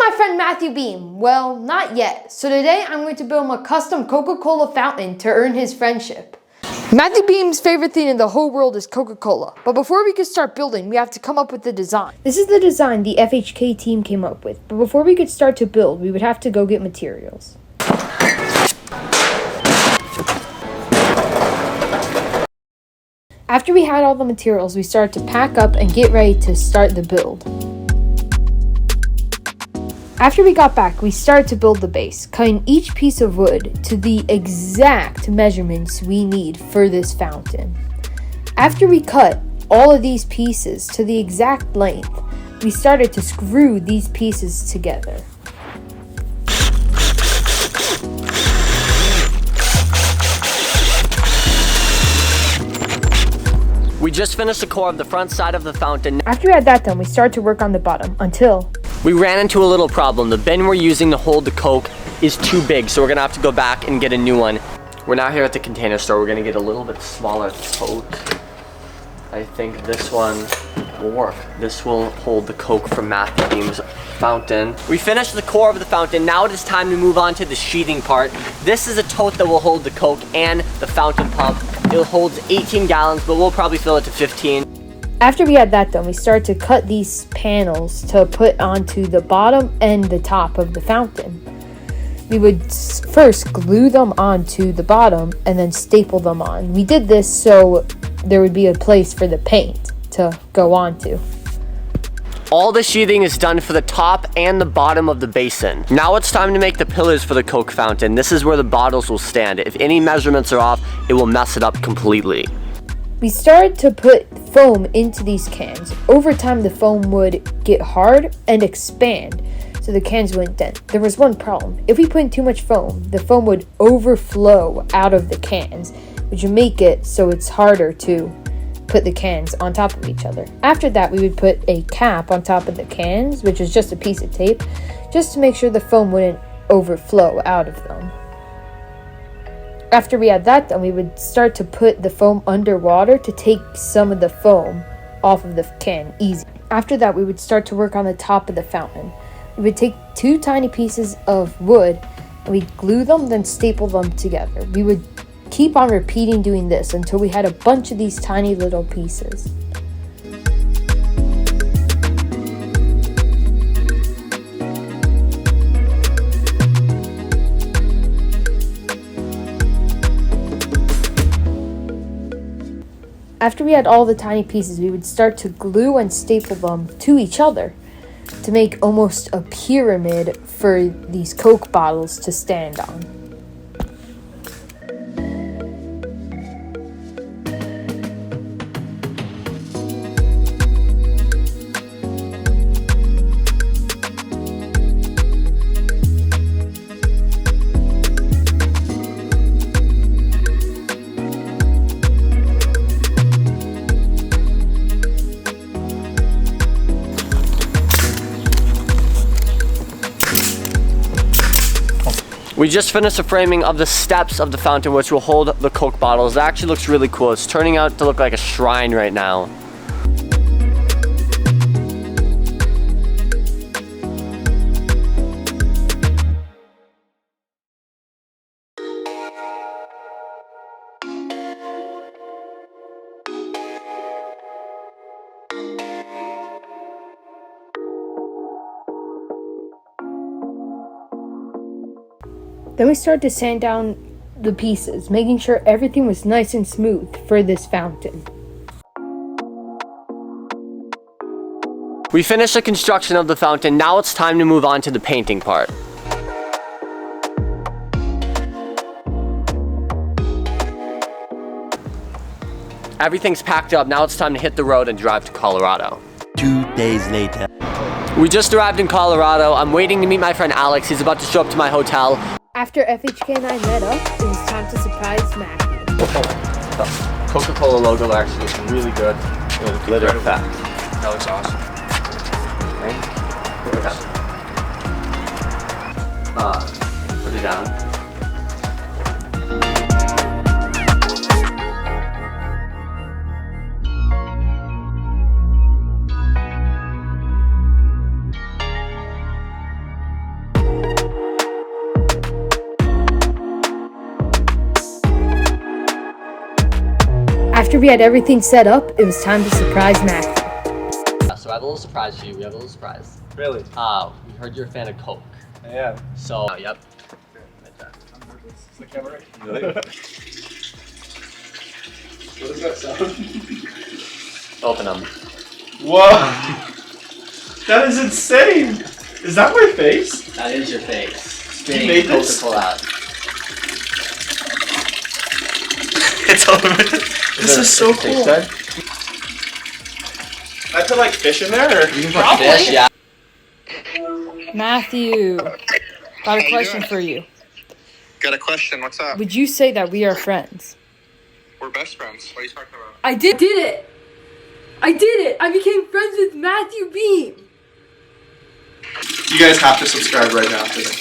my friend Matthew Beem. Well, not yet. So today I'm going to build him a custom Coca-Cola fountain to earn his friendship. Matthew Beem's favorite thing in the whole world is Coca-Cola. But before we could start building, we have to come up with the design. This is the design the FHK team came up with. But before we could start to build, we would have to go get materials. After we had all the materials, we started to pack up and get ready to start the build. After we got back, we started to build the base, cutting each piece of wood to the exact measurements we need for this fountain. After we cut all of these pieces to the exact length, we started to screw these pieces together. We just finished the core of the front side of the fountain. After we had that done, we started to work on the bottom until we ran into a little problem. The bin we're using to hold the Coke is too big, so we're gonna have to go back and get a new one. We're now here at the container store. We're gonna get a little bit smaller Coke. I think this one will work. This will hold the Coke from Matthew Beem's fountain. We finished the core of the fountain. Now it is time to move on to the sheathing part. This is a tote that will hold the Coke and the fountain pump. It holds 18 gallons, but we'll probably fill it to 15. After we had that done, we started to cut these panels to put onto the bottom and the top of the fountain. We would first glue them onto the bottom and then staple them on. We did this so there would be a place for the paint to go onto. All the sheathing is done for the top and the bottom of the basin. Now it's time to make the pillars for the Coke fountain. This is where the bottles will stand. If any measurements are off, it will mess it up completely. We started to put foam into these cans. Over time, the foam would get hard and expand, so the cans wouldn't dent. There was one problem. If we put in too much foam, the foam would overflow out of the cans, which would make it so it's harder to put the cans on top of each other. After that, we would put a cap on top of the cans, which is just a piece of tape, just to make sure the foam wouldn't overflow out of them. After we had that done, we would start to put the foam underwater to take some of the foam off of the can easy. After that, we would start to work on the top of the fountain. We would take 2 tiny pieces of wood and we'd glue them, then staple them together. We would keep on repeating doing this until we had a bunch of these tiny little pieces. After we had all the tiny pieces, we would start to glue and staple them to each other to make almost a pyramid for these Coke bottles to stand on. We just finished the framing of the steps of the fountain, which will hold the Coke bottles. It actually looks really cool. It's turning out to look like a shrine right now. Then we started to sand down the pieces, making sure everything was nice and smooth for this fountain. We finished the construction of the fountain. Now it's time to move on to the painting part. Everything's packed up. Now it's time to hit the road and drive to Colorado. 2 days later. We just arrived in Colorado. I'm waiting to meet my friend Alex. He's about to show up to my hotel. After FHK and I met up, it was time to surprise Matthew. The Coca-Cola logo actually looks really good. Glitter effect. That looks awesome. Right? Put it down. after we had everything set up, it was time to surprise Matthew. So I have a little surprise for you. We have a little surprise. Really? We heard you're a fan of Coke. Yeah. So, yep. Is the camera right? Really? What does that sound? Open them. Whoa! That is insane! Is that my face? That is your face. You made this? Coca-Cola. It's over. This is so cool. Good? I put like fish in there? Or? You can put fish, yeah. Matthew, got a question for you. Got a question, what's up? Would you say that we are friends? We're best friends. What are you talking about? I did it! I did it! I became friends with Matthew Beem! You guys have to subscribe right now after this.